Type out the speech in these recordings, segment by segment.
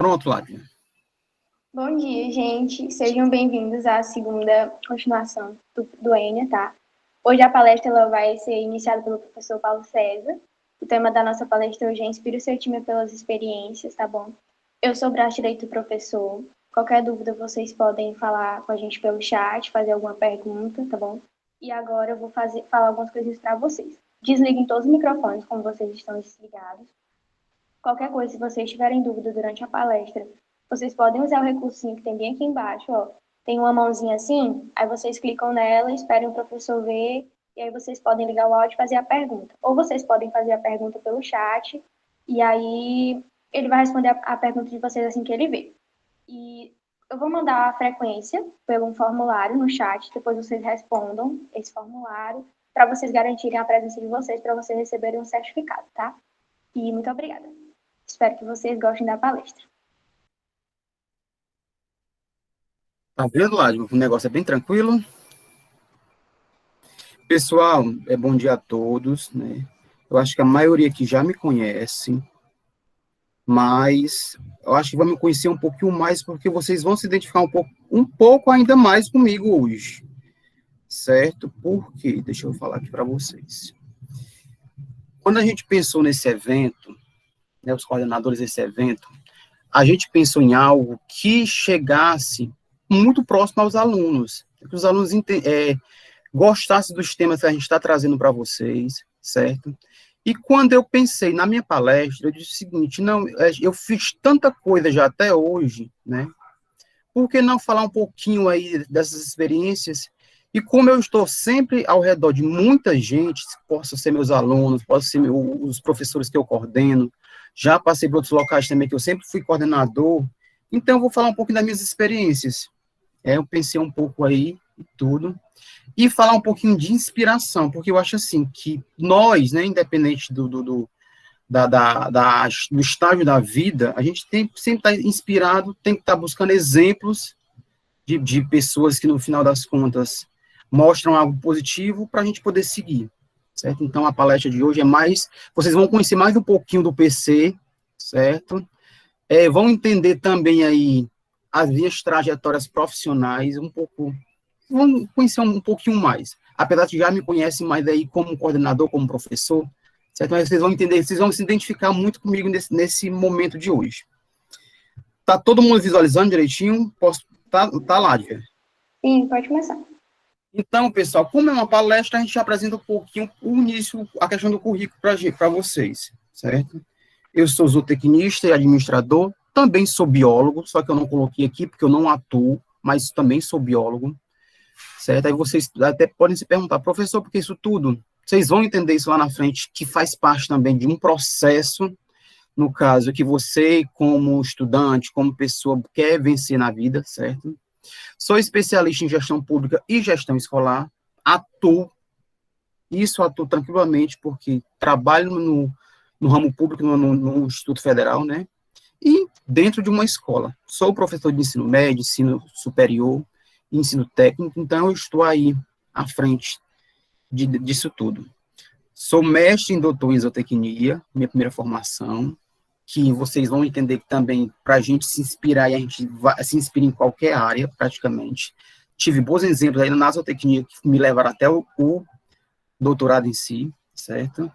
Pronto, Lávia. Bom dia, gente. Sejam bem-vindos à segunda continuação do ENA, tá? Hoje a palestra ela vai ser iniciada pelo professor Paulo César. O tema da nossa palestra hoje é Inspire o seu time pelas experiências, tá bom? Eu sou o braço direito do professor. Qualquer dúvida vocês podem falar com a gente pelo chat, fazer alguma pergunta, tá bom? E agora eu vou falar algumas coisinhas para vocês. Desliguem todos os microfones, como vocês estão desligados. Qualquer coisa, se vocês tiverem dúvida durante a palestra, vocês podem usar o recursinho que tem bem aqui embaixo, ó. Tem uma mãozinha assim, aí vocês clicam nela, esperem o professor ver, e aí vocês podem ligar o áudio e fazer a pergunta. Ou vocês podem fazer a pergunta pelo chat, e aí ele vai responder a pergunta de vocês assim que ele vê. E eu vou mandar a frequência pelo um formulário no chat, depois vocês respondam esse formulário, para vocês garantirem a presença de vocês, para vocês receberem um certificado, tá? E muito obrigada. Espero que vocês gostem da palestra. Tá vendo, Lávia? O negócio é bem tranquilo. Pessoal, bom dia a todos, né? Eu acho que a maioria aqui já me conhece, mas eu acho que vão me conhecer um pouquinho mais, porque vocês vão se identificar um pouco ainda mais comigo hoje, certo? Por quê? Deixa eu falar aqui para vocês. Quando a gente pensou nesse evento, né, os coordenadores desse evento, a gente pensou em algo que chegasse muito próximo aos alunos, que os alunos gostassem dos temas que a gente está trazendo para vocês, certo? E quando eu pensei na minha palestra, eu disse o seguinte, não, eu fiz tanta coisa já até hoje, né? Por que não falar um pouquinho aí dessas experiências? E como eu estou sempre ao redor de muita gente, possa ser meus alunos, possa ser os professores que eu coordeno, já passei por outros locais também que eu sempre fui coordenador, então eu vou falar um pouquinho das minhas experiências. Eu pensei um pouco aí e tudo, e falar um pouquinho de inspiração, porque eu acho assim, que nós, né, independente do estágio da vida, a gente tem sempre estar inspirado, tem que estar buscando exemplos de pessoas que, no final das contas, mostram algo positivo para a gente poder seguir, certo? Então, a palestra de hoje é mais, vocês vão conhecer mais um pouquinho do PC, certo? Vão entender também aí as minhas trajetórias profissionais, vão conhecer um pouquinho mais, apesar de já me conhecem mais aí como coordenador, como professor, certo? Mas vocês vão entender, vocês vão se identificar muito comigo nesse momento de hoje. Tá todo mundo visualizando direitinho? Tá lá, Lívia? Sim, pode começar. Então, pessoal, como é uma palestra, a gente apresenta um pouquinho o início, a questão do currículo para vocês, certo? Eu sou zootecnista e administrador, também sou biólogo, só que eu não coloquei aqui porque eu não atuo, mas também sou biólogo, certo? Aí vocês até podem se perguntar, professor, por que isso tudo? Vocês vão entender isso lá na frente, que faz parte também de um processo, no caso, que você, como estudante, como pessoa, quer vencer na vida, certo? Sou especialista em gestão pública e gestão escolar, atuo tranquilamente, porque trabalho no ramo público, no Instituto Federal, né? E dentro de uma escola. Sou professor de ensino médio, ensino superior, ensino técnico, então eu estou aí à frente disso tudo. Sou mestre em doutor em zootecnia, minha primeira formação, que vocês vão entender que também, para a gente se inspirar, e a gente se inspira em qualquer área, praticamente. Tive bons exemplos aí na zootecnia que me levaram até o doutorado em si, certo?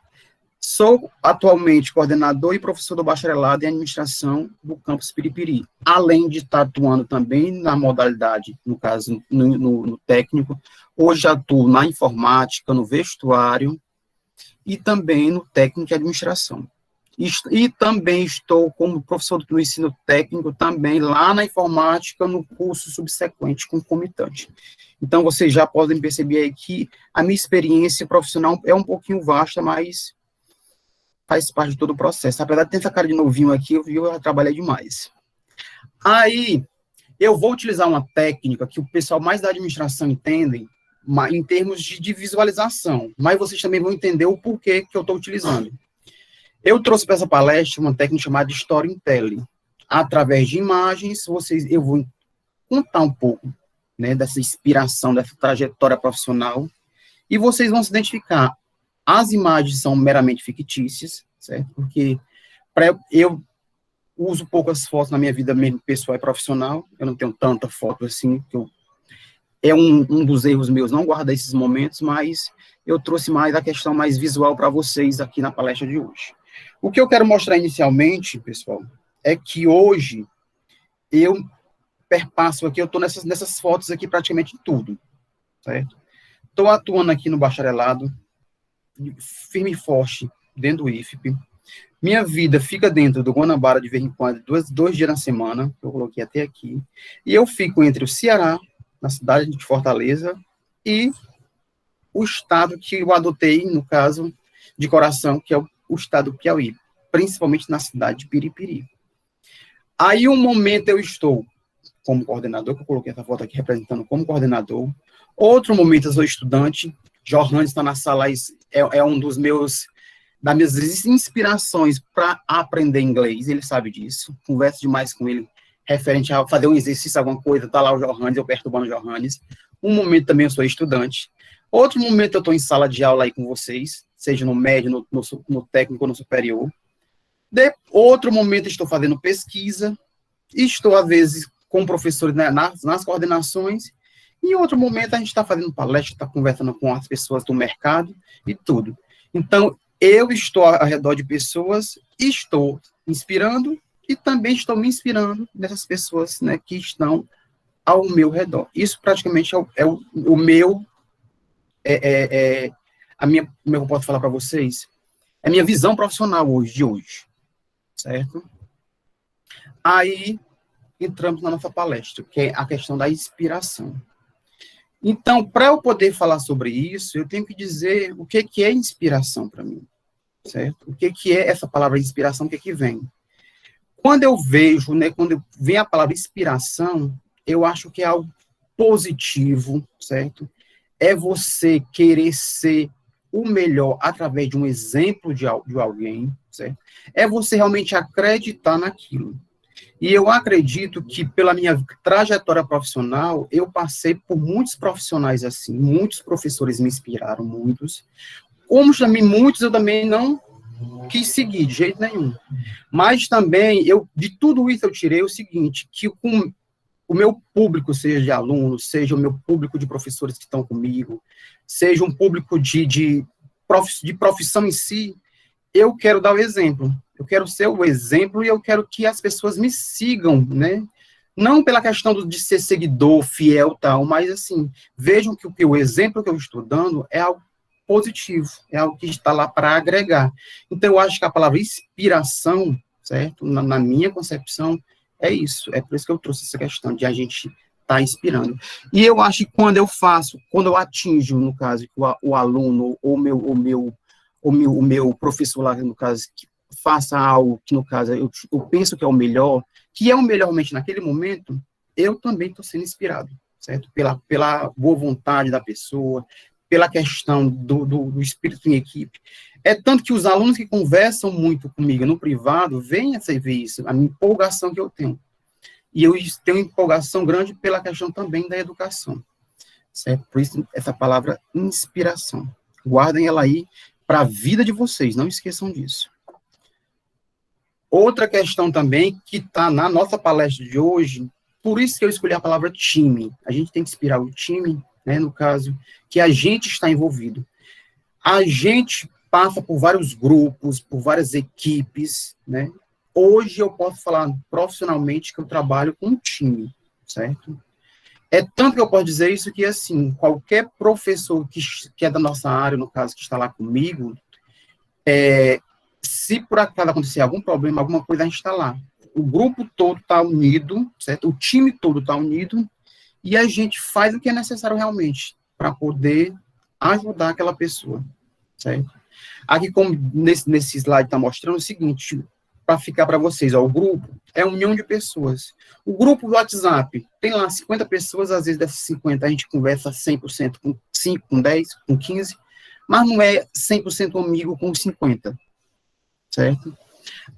Sou atualmente coordenador e professor do bacharelado em administração do campus Piripiri, além de estar atuando também na modalidade, no caso, no técnico. Hoje atuo na informática, no vestuário e também no técnico de administração. E também estou como professor do ensino técnico também lá na informática, no curso subsequente, concomitante. Então, vocês já podem perceber aí que a minha experiência profissional é um pouquinho vasta, mas faz parte de todo o processo. Apesar de ter essa cara de novinho aqui, eu já trabalhei demais. Aí, eu vou utilizar uma técnica que o pessoal mais da administração entendem, em termos de visualização, mas vocês também vão entender o porquê que eu estou utilizando. Eu trouxe para essa palestra uma técnica chamada Storytelling. Através de imagens, eu vou contar um pouco, né, dessa inspiração, dessa trajetória profissional, e vocês vão se identificar. As imagens são meramente fictícias, certo? Porque uso poucas fotos na minha vida mesmo, pessoal e profissional, eu não tenho tanta foto assim, é um dos erros meus, não guardar esses momentos, mas eu trouxe mais a questão mais visual para vocês aqui na palestra de hoje. O que eu quero mostrar inicialmente, pessoal, é que hoje eu perpasso aqui, eu estou nessas fotos aqui praticamente tudo, certo? Estou atuando aqui no bacharelado, firme e forte, dentro do IFP. Minha vida fica dentro do Guanabara de vez em quando, dois dias na semana, que eu coloquei até aqui, e eu fico entre o Ceará, na cidade de Fortaleza, e o estado que eu adotei, no caso, de coração, que é o estado do Piauí, principalmente na cidade de Piripiri. Aí, um momento eu estou como coordenador, que eu coloquei essa foto aqui representando como coordenador. Outro momento eu sou estudante. Johannes está na sala, é um das minhas inspirações para aprender inglês, ele sabe disso. Converso demais com ele, referente a fazer um exercício, alguma coisa, tá lá o Johannes, eu perturbando o Johannes. Um momento também eu sou estudante. Outro momento eu estou em sala de aula aí com vocês, seja no médio, no técnico ou no superior. Outro momento estou fazendo pesquisa, estou, às vezes, com professores, né, nas coordenações, e em outro momento a gente está fazendo palestra, está conversando com as pessoas do mercado e tudo. Então, eu estou ao redor de pessoas, estou inspirando e também estou me inspirando nessas pessoas, né, que estão ao meu redor. Isso praticamente é o meu, como eu posso falar para vocês? É a minha visão profissional de hoje, certo? Aí, entramos na nossa palestra, que é a questão da inspiração. Então, para eu poder falar sobre isso, eu tenho que dizer o que é inspiração para mim, certo? O que é essa palavra inspiração, o que vem? Quando eu vejo, né, quando vem a palavra inspiração, eu acho que é algo positivo, certo? É você querer ser o melhor através de um exemplo de alguém, certo? É você realmente acreditar naquilo. E eu acredito que, pela minha trajetória profissional, eu passei por muitos profissionais assim, muitos professores me inspiraram, muitos. Como também muitos eu também não quis seguir de jeito nenhum. Mas também, de tudo isso eu tirei o seguinte, que com o meu público, seja de alunos, seja o meu público de professores que estão comigo, seja um público de profissão em si, eu quero dar o exemplo. Eu quero ser o exemplo e eu quero que as pessoas me sigam, né? Não pela questão de ser seguidor, fiel, tal, mas assim, vejam que o exemplo que eu estou dando é algo positivo, é algo que está lá para agregar. Então, eu acho que a palavra inspiração, certo? Na minha concepção, é isso. É por isso que eu trouxe essa questão de a gente estar inspirando. E eu acho que quando eu atinjo, no caso, o aluno ou o meu professor lá, no caso, que faça algo que, no caso, eu penso que é o melhor, que é o melhor realmente naquele momento, eu também estou sendo inspirado, certo? Pela boa vontade da pessoa, pela questão do espírito em equipe. É tanto que os alunos que conversam muito comigo no privado veem a ver isso, a minha empolgação que eu tenho. E eu tenho empolgação grande pela questão também da educação, certo? Por isso, essa palavra inspiração. Guardem ela aí para a vida de vocês, não esqueçam disso. Outra questão também, que está na nossa palestra de hoje, por isso que eu escolhi a palavra time. A gente tem que inspirar o time, né, no caso, que a gente está envolvido. A gente passa por vários grupos, por várias equipes, né? Hoje eu posso falar profissionalmente que eu trabalho com um time, certo? É tanto que eu posso dizer isso que, assim, qualquer professor que é da nossa área, no caso, que está lá comigo, se por acaso acontecer algum problema, alguma coisa, a gente está lá. O grupo todo está unido, certo? O time todo está unido, e a gente faz o que é necessário realmente para poder ajudar aquela pessoa, certo? Aqui, como nesse slide está mostrando, é o seguinte, para ficar para vocês, ó, o grupo é uma união de pessoas. O grupo do WhatsApp tem lá 50 pessoas, às vezes dessas 50 a gente conversa 100% com 5, com 10, com 15, mas não é 100% amigo com 50, certo?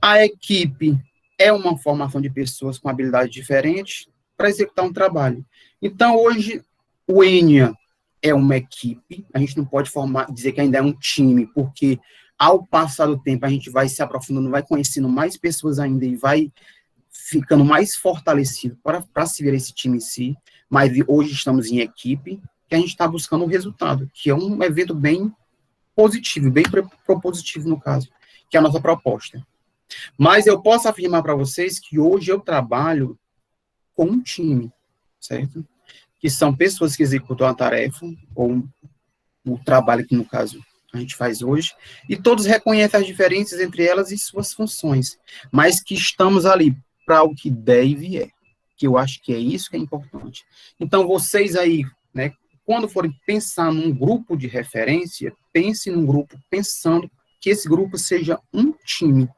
A equipe é uma formação de pessoas com habilidades diferentes para executar um trabalho. Então, hoje, o Enia é uma equipe, a gente não pode dizer que ainda é um time, porque ao passar do tempo, a gente vai se aprofundando, vai conhecendo mais pessoas ainda e vai ficando mais fortalecido para se ver esse time em si, mas hoje estamos em equipe, que a gente está buscando o resultado, que é um evento bem positivo, bem propositivo no caso, que é a nossa proposta. Mas eu posso afirmar para vocês que hoje eu trabalho com um time, certo? Que são pessoas que executam a tarefa, ou o trabalho que, no caso, a gente faz hoje, e todos reconhecem as diferenças entre elas e suas funções, mas que estamos ali para o que der e vier, que eu acho que é isso que é importante. Então, vocês aí, né, quando forem pensar num grupo de referência, pense num grupo pensando que esse grupo seja um time.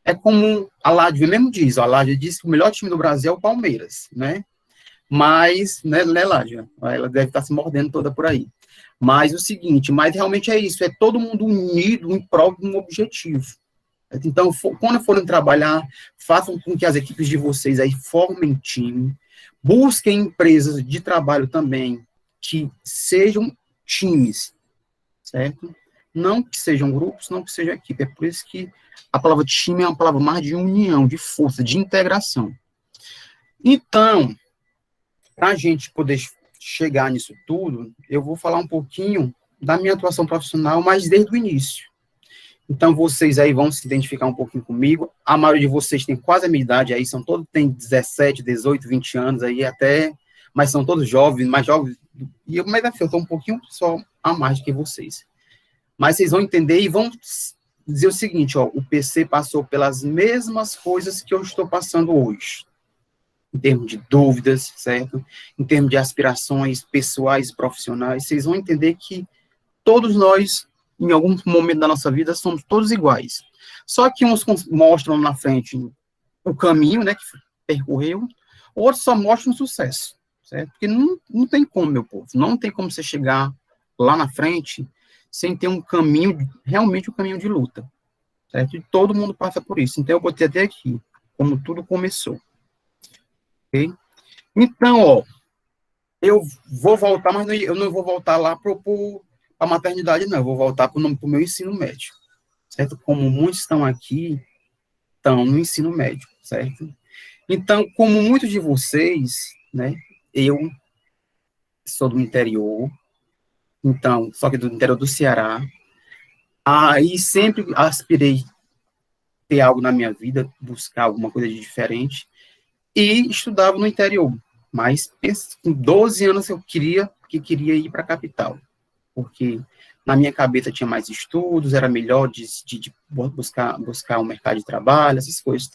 É como a Ládia mesmo diz, a Ládia diz que o melhor time do Brasil é o Palmeiras, né? Mas, né, Ládia? Ela deve estar se mordendo toda por aí. Mas o seguinte, mas realmente é isso, é todo mundo unido em prol de um objetivo. Então, quando forem trabalhar, façam com que as equipes de vocês aí formem time, busquem empresas de trabalho também que sejam times, certo? Não que sejam grupos, não que seja equipe. É por isso que a palavra time é uma palavra mais de união, de força, de integração. Então, para a gente poder chegar nisso tudo, eu vou falar um pouquinho da minha atuação profissional, mas desde o início. Então, vocês aí vão se identificar um pouquinho comigo. A maioria de vocês tem quase a minha idade aí, tem 17, 18, 20 anos aí até, mas são todos jovens, mais jovens. Mas assim, eu estou um pouquinho só a mais do que vocês. Mas vocês vão entender e vão dizer o seguinte, ó, o PC passou pelas mesmas coisas que eu estou passando hoje. Em termos de dúvidas, certo? Em termos de aspirações pessoais e profissionais, vocês vão entender que todos nós, em algum momento da nossa vida, somos todos iguais. Só que uns mostram na frente o caminho, né, que percorreu, outros só mostram o sucesso, certo? Porque não tem como, meu povo, não tem como você chegar lá na frente sem ter um caminho, realmente um caminho de luta, certo? E todo mundo passa por isso. Então, eu botei até aqui, como tudo começou. Ok? Então, ó, eu vou voltar, mas eu não vou voltar lá para a maternidade, não. Eu vou voltar para o meu ensino médio, certo? Como muitos estão aqui, estão no ensino médio, certo? Então, como muitos de vocês, né, eu sou do interior, então, só que do interior do Ceará, aí sempre aspirei ter algo na minha vida, buscar alguma coisa de diferente, e estudava no interior, mas com 12 anos eu queria ir para a capital, porque na minha cabeça tinha mais estudos, era melhor de buscar um mercado de trabalho, essas coisas,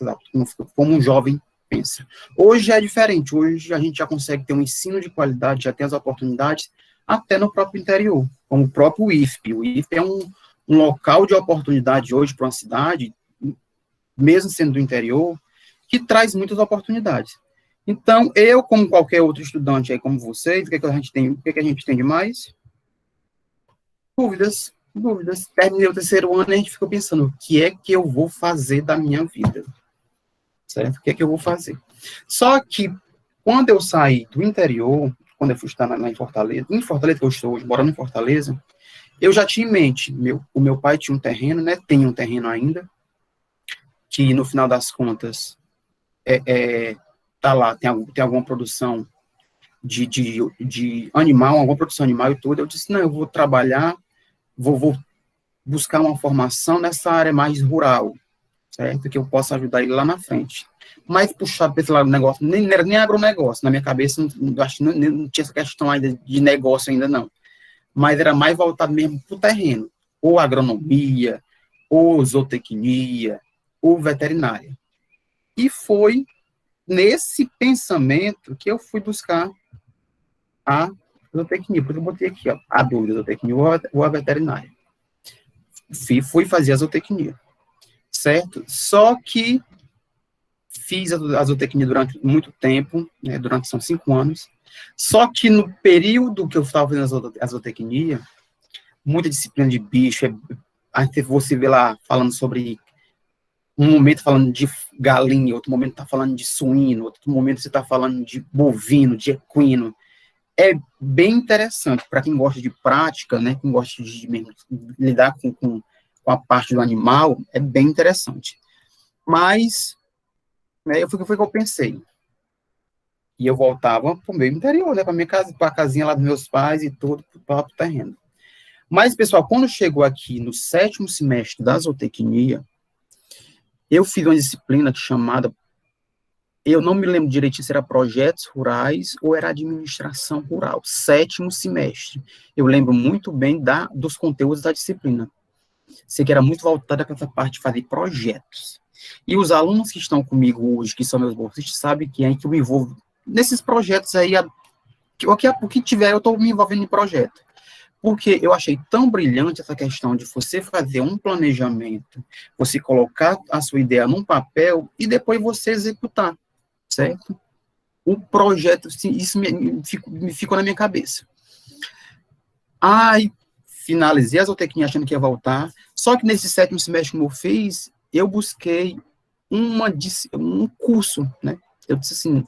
como um jovem pensa. Hoje é diferente, hoje a gente já consegue ter um ensino de qualidade, já tem as oportunidades, até no próprio interior, como o próprio IFP. O IFP é um local de oportunidade hoje para uma cidade, mesmo sendo do interior, que traz muitas oportunidades. Então, eu, como qualquer outro estudante aí, como vocês, o que a gente tem de mais? Dúvidas. Terminei o terceiro ano e a gente ficou pensando, o que é que eu vou fazer da minha vida? Certo? O que é que eu vou fazer? Só que, quando eu saí do interior, quando eu fui estar em Fortaleza que eu estou hoje, morando em Fortaleza, eu já tinha em mente, o meu pai tinha um terreno, né, tem um terreno ainda, que no final das contas, tá lá, tem alguma produção de animal, alguma produção animal e tudo. Eu disse, não, eu vou trabalhar, vou buscar uma formação nessa área mais rural, certo? Que eu possa ajudar ele lá na frente. Mas puxar para esse lado do negócio, nem era nem agronegócio, na minha cabeça, acho que não tinha essa questão ainda de negócio ainda não. Mas era mais voltado mesmo para o terreno, ou agronomia, ou zootecnia, ou veterinária. E foi nesse pensamento que eu fui buscar a zootecnia, porque eu botei aqui, ó, a dúvida, zootecnia ou a veterinária. Fui fazer a zootecnia, certo? Só que fiz a zootecnia durante muito tempo, né, são 5 anos, só que no período que eu estava fazendo a zootecnia, muita disciplina de bicho, você vê lá falando sobre, um momento falando de galinha, outro momento está falando de suíno, outro momento você está falando de bovino, de equino. É bem interessante para quem gosta de prática, né, quem gosta de lidar com a parte do animal, é bem interessante. Mas, né, foi o que eu pensei. E eu voltava para o meu interior, né, para minha casa, para a casinha lá dos meus pais e tudo, para o próprio terreno. Mas, pessoal, quando chegou aqui no 7º semestre da zootecnia, eu fiz uma disciplina chamada, eu não me lembro direitinho se era projetos rurais ou era administração rural, 7º semestre. Eu lembro muito bem dos conteúdos da disciplina. Sei que era muito voltada para essa parte de fazer projetos. E os alunos que estão comigo hoje, que são meus bolsistas, sabem que é que eu me envolvo nesses projetos aí, o que tiver, eu estou me envolvendo em projeto. Porque eu achei tão brilhante essa questão de você fazer um planejamento, você colocar a sua ideia num papel e depois você executar, certo? O projeto, isso me ficou na minha cabeça. Aí, finalizei a zootecnia achando que ia voltar, só que nesse 7º semestre que eu fiz, eu busquei um curso, né? Eu disse assim,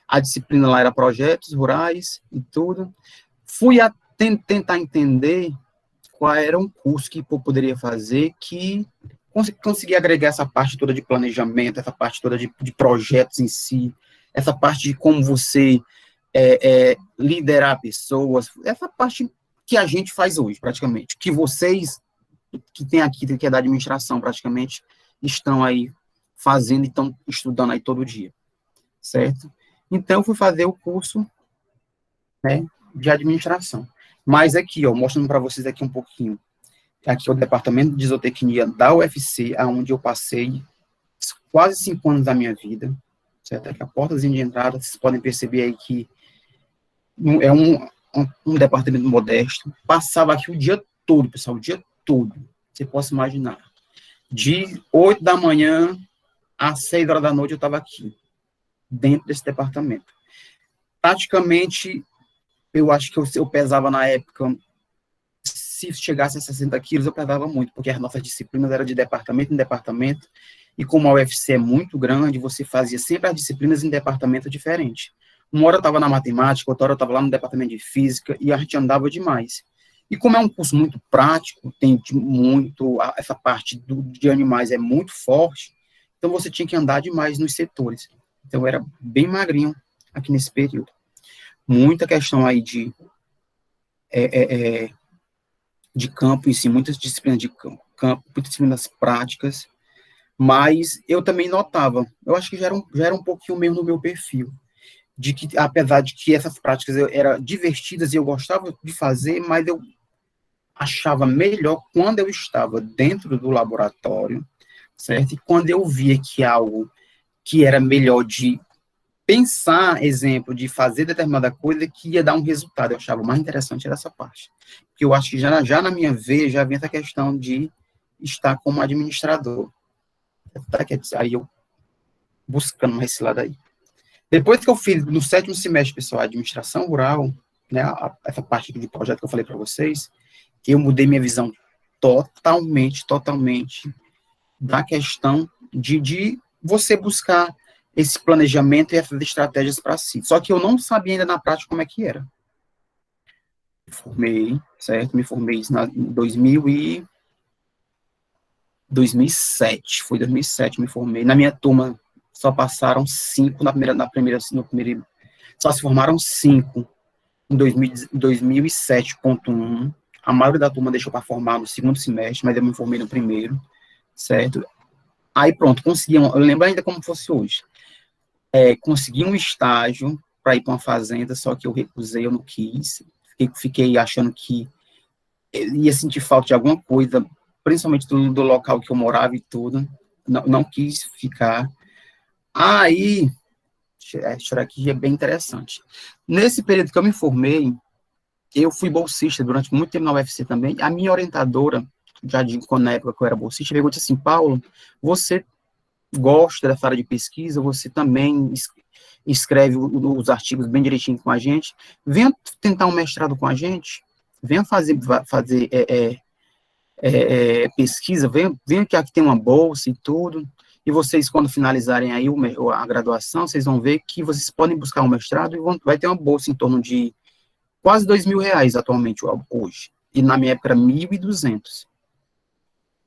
a disciplina lá era projetos rurais e tudo. Fui tentar entender qual era um curso que eu poderia fazer que conseguia agregar essa parte toda de planejamento, essa parte toda de projetos em si, essa parte de como você liderar pessoas, essa parte que a gente faz hoje, praticamente, que vocês que tem aqui, que é da administração, praticamente, estão aí fazendo e estão estudando aí todo dia, certo? Então, eu fui fazer o curso, né, de administração. Mas aqui, ó, mostrando para vocês aqui um pouquinho, aqui é o departamento de zootecnia da UFC, aonde eu passei quase 5 anos da minha vida, certo? Aqui a portazinha de entrada, vocês podem perceber aí que é um departamento modesto. Passava aqui o dia todo, pessoal, o dia todo. Você possa imaginar. De 8 da manhã às 6 horas da noite eu estava aqui, dentro desse departamento. Praticamente, eu acho que eu pesava na época, se chegasse a 60 quilos, eu pesava muito, porque as nossas disciplinas eram de departamento em departamento, e como a UFC é muito grande, você fazia sempre as disciplinas em departamento diferente. Uma hora eu estava na matemática, outra hora eu estava lá no departamento de física, e a gente andava demais. E como é um curso muito prático, tem muito, essa parte de animais é muito forte, então você tinha que andar demais nos setores. Então eu era bem magrinho aqui nesse período. Muita questão aí de campo em si, muitas disciplinas de campo, muitas disciplinas práticas, mas eu também notava, eu acho que já era um pouquinho mesmo no meu perfil, de que, apesar de que essas práticas eram divertidas e eu gostava de fazer, mas eu achava melhor quando eu estava dentro do laboratório, certo? E quando eu via que algo que era melhor de pensar, exemplo, de fazer determinada coisa que ia dar um resultado, eu achava mais interessante era essa parte. Porque eu acho que já na minha veia já vinha essa questão de estar como administrador. Aí eu buscando mais esse lado aí. Depois que eu fiz no 7º semestre, pessoal, a administração rural, né, essa parte de projeto que eu falei para vocês, eu mudei minha visão totalmente da questão de você buscar esse planejamento e essas estratégias para si. Só que eu não sabia ainda na prática como é que era. Me formei, certo? Me formei em 2007. Foi 2007 me formei. Na minha turma só passaram 5 no primeiro, só se formaram 5 em 2007.1. A maioria da turma deixou para formar no 2º semestre, mas eu me formei no primeiro, certo? Aí pronto, consegui, eu lembro ainda como fosse hoje. Consegui um estágio para ir para uma fazenda, só que eu recusei, eu não quis. Fiquei achando que ia sentir falta de alguma coisa, principalmente do local que eu morava e tudo. Não quis ficar. Aí, isso aqui é bem interessante. Nesse período que eu me formei, eu fui bolsista durante muito tempo na UFC também. A minha orientadora, já digo, quando na época que eu era bolsista, pegou e disse assim, Paulo, você gosta dessa área de pesquisa, você também escreve os artigos bem direitinho com a gente, venha tentar um mestrado com a gente, venha fazer pesquisa, venha que aqui tem uma bolsa e tudo, e vocês, quando finalizarem aí a graduação, vocês vão ver que vocês podem buscar um mestrado e vai ter uma bolsa em torno de quase R$ 2.000 atualmente, hoje. E na minha época era 1.200.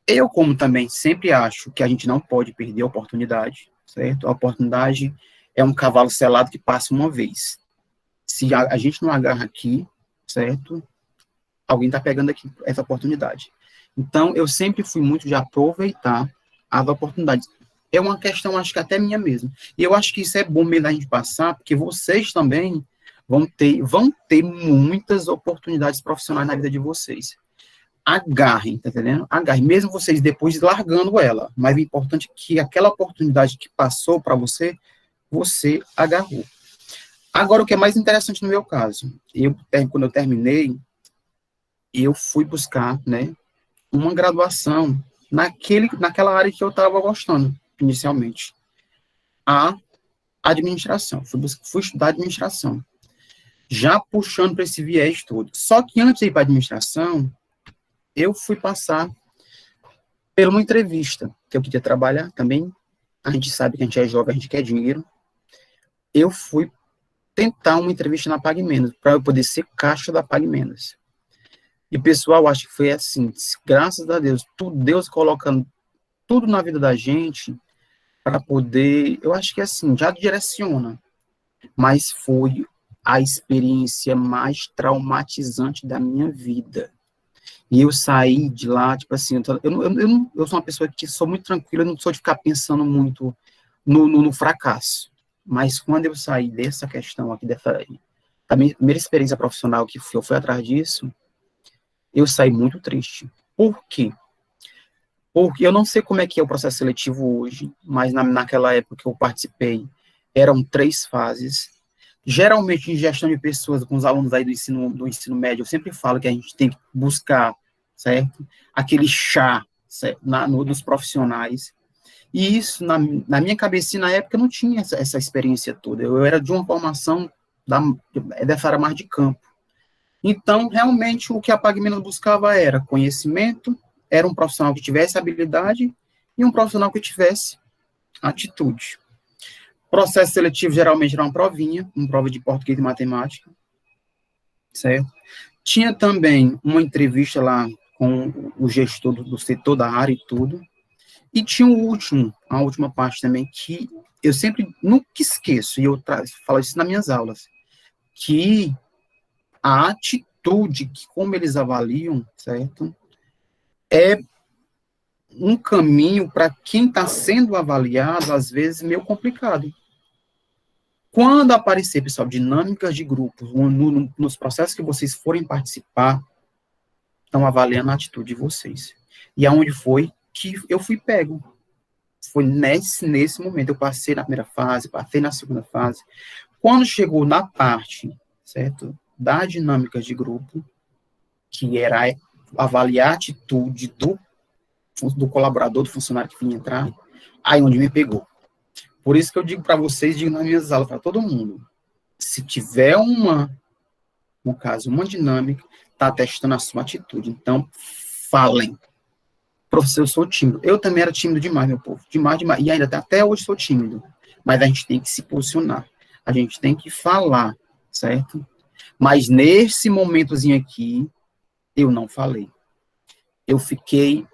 Eu, como também sempre acho que a gente não pode perder a oportunidade, certo? A oportunidade é um cavalo selado que passa uma vez. Se a gente não agarra aqui, certo? Alguém está pegando aqui essa oportunidade. Então, eu sempre fui muito de aproveitar as oportunidades. É uma questão, acho que até minha mesmo. E eu acho que isso é bom mesmo a gente passar, porque vocês também vão ter muitas oportunidades profissionais na vida de vocês. Agarrem, tá entendendo? Agarrem, mesmo vocês depois largando ela. Mas o importante é que aquela oportunidade que passou para você, você agarrou. Agora, o que é mais interessante no meu caso, quando eu terminei, eu fui buscar, né, uma graduação naquela área que eu estava gostando, inicialmente. A administração. Fui estudar administração. Já puxando para esse viés todo. Só que antes de ir para a administração, eu fui passar por uma entrevista, que eu queria trabalhar também. A gente sabe que a gente é jovem, a gente quer dinheiro. Eu fui tentar uma entrevista na Pague Menos, para eu poder ser caixa da Pague Menos. E o pessoal acha que foi assim, graças a Deus, Deus colocando tudo na vida da gente para poder, eu acho que assim, já direciona, mas foi a experiência mais traumatizante da minha vida. E eu saí de lá, tipo assim, eu sou uma pessoa que sou muito tranquila, eu não sou de ficar pensando muito no fracasso. Mas quando eu saí dessa questão aqui, da minha primeira experiência profissional, que eu fui atrás disso, eu saí muito triste. Por quê? Porque eu não sei como é que é o processo seletivo hoje, mas naquela época que eu participei, eram 3 fases. Geralmente, em gestão de pessoas, com os alunos aí do ensino médio, eu sempre falo que a gente tem que buscar, certo? Aquele chá, certo? Nos profissionais. E isso, na minha cabecinha, na época, eu não tinha essa experiência toda. Eu era de uma formação dessa área mais de campo. Então, realmente, o que a Pague Menos buscava era conhecimento, era um profissional que tivesse habilidade e um profissional que tivesse atitude. Processo seletivo geralmente era uma provinha, uma prova de português e matemática, certo? Tinha também uma entrevista lá com o gestor do setor da área e tudo. E tinha a última parte também, que eu sempre nunca esqueço, e eu falo isso nas minhas aulas, que a atitude, que como eles avaliam, certo? É um caminho para quem está sendo avaliado, às vezes, meio complicado. Quando aparecer, pessoal, dinâmicas de grupos, nos processos que vocês forem participar, estão avaliando a atitude de vocês. E aonde foi que eu fui pego? Foi nesse momento. Eu passei na primeira fase, passei na segunda fase. Quando chegou na parte, certo, da dinâmica de grupo, que era avaliar a atitude do colaborador, do funcionário que vinha entrar, aí onde me pegou. Por isso que eu digo para vocês, digo nas minhas aulas, para todo mundo, se tiver no caso, uma dinâmica, está testando a sua atitude. Então, falem. Professor, eu sou tímido. Eu também era tímido demais, meu povo. Demais, demais. E ainda até hoje sou tímido. Mas a gente tem que se posicionar. A gente tem que falar, certo? Mas nesse momentozinho aqui, eu não falei. Eu fiquei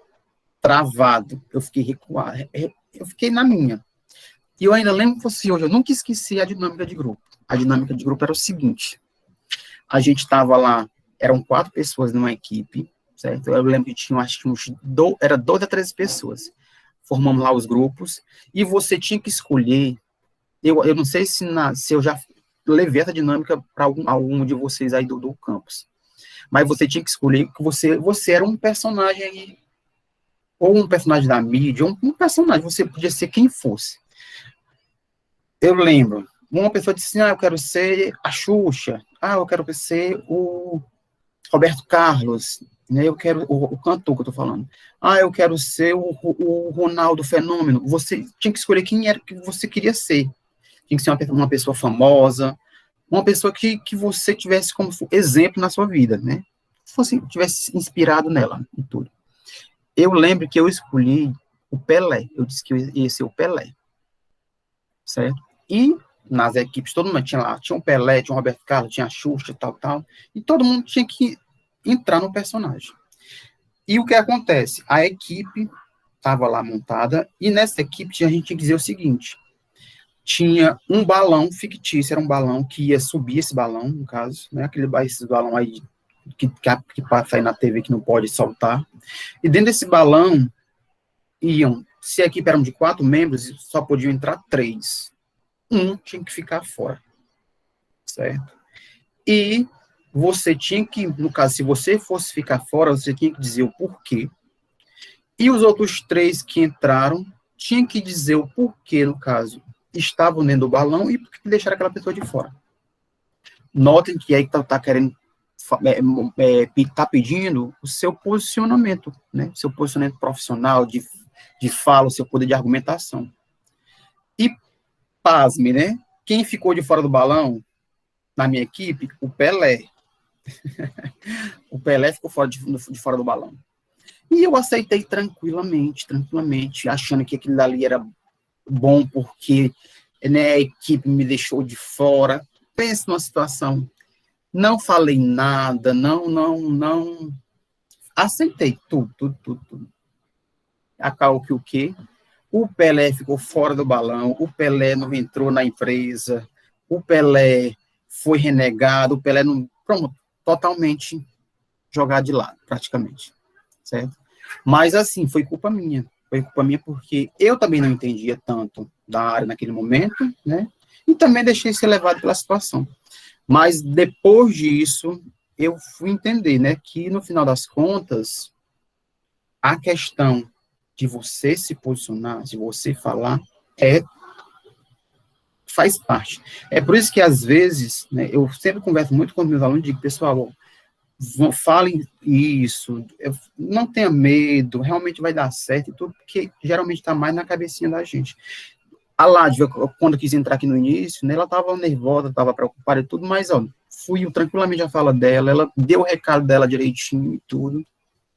travado. Eu fiquei recuado. Eu fiquei na minha. E eu ainda lembro que fosse hoje, eu nunca esqueci a dinâmica de grupo. A dinâmica de grupo era o seguinte: a gente estava lá, eram 4 pessoas numa equipe, certo? Eu lembro que tinha, acho que era 12 a 13 pessoas. Formamos lá os grupos, e você tinha que escolher, eu não sei se eu já levei essa dinâmica para algum de vocês aí do campus, mas você tinha que escolher que você era um personagem aí, ou um personagem da mídia, ou um personagem, você podia ser quem fosse. Eu lembro, uma pessoa disse assim, eu quero ser a Xuxa, eu quero ser o Roberto Carlos, né, eu quero, o cantor que eu tô falando, eu quero ser o Ronaldo Fenômeno. Você tinha que escolher quem era que você queria ser. Tinha que ser uma pessoa famosa, uma pessoa que você tivesse como exemplo na sua vida, né, tivesse inspirado nela e tudo. Eu lembro que eu escolhi o Pelé, eu disse que eu ia ser o Pelé, certo? E nas equipes, todo mundo tinha lá, tinha o Pelé, tinha o Roberto Carlos, tinha a Xuxa, tal, e todo mundo tinha que entrar no personagem. E o que acontece? A equipe estava lá montada, e nessa equipe a gente tinha que dizer o seguinte, tinha um balão fictício, era um balão que ia subir esse balão, no caso, né, esse balão aí que passa aí na TV que não pode soltar, e dentro desse balão iam, se a equipe era de 4 membros, só podiam entrar 3. Um tinha que ficar fora, certo? E você tinha que, no caso, se você fosse ficar fora, você tinha que dizer o porquê. E os outros 3 que entraram tinham que dizer o porquê, no caso, estavam dentro do balão e por que deixaram aquela pessoa de fora. Notem que aí está querendo, está pedindo o seu posicionamento, né? Seu posicionamento profissional, de fala, o seu poder de argumentação. E, pasme, né? Quem ficou de fora do balão, na minha equipe, o Pelé. O Pelé ficou de fora do balão. E eu aceitei tranquilamente, achando que aquilo dali era bom porque, né, a equipe me deixou de fora. Pense numa situação. Não falei nada, não. Aceitei tudo. Acabou que o quê? O Pelé ficou fora do balão, o Pelé não entrou na empresa, o Pelé foi renegado, o Pelé não... Pronto, totalmente jogado de lado, praticamente, certo? Mas, assim, foi culpa minha porque eu também não entendia tanto da área naquele momento, né? E também deixei ser levado pela situação. Mas, depois disso, eu fui entender, né, que, no final das contas, a questão de você se posicionar, de você falar, faz parte. É por isso que, às vezes, né, eu sempre converso muito com os meus alunos e digo, pessoal, falem isso, não tenha medo, realmente vai dar certo e tudo, porque geralmente está mais na cabecinha da gente. A Ládvia, quando eu quis entrar aqui no início, né, ela estava nervosa, estava preocupada e tudo, mas, ó, fui tranquilamente a fala dela, ela deu o recado dela direitinho e tudo.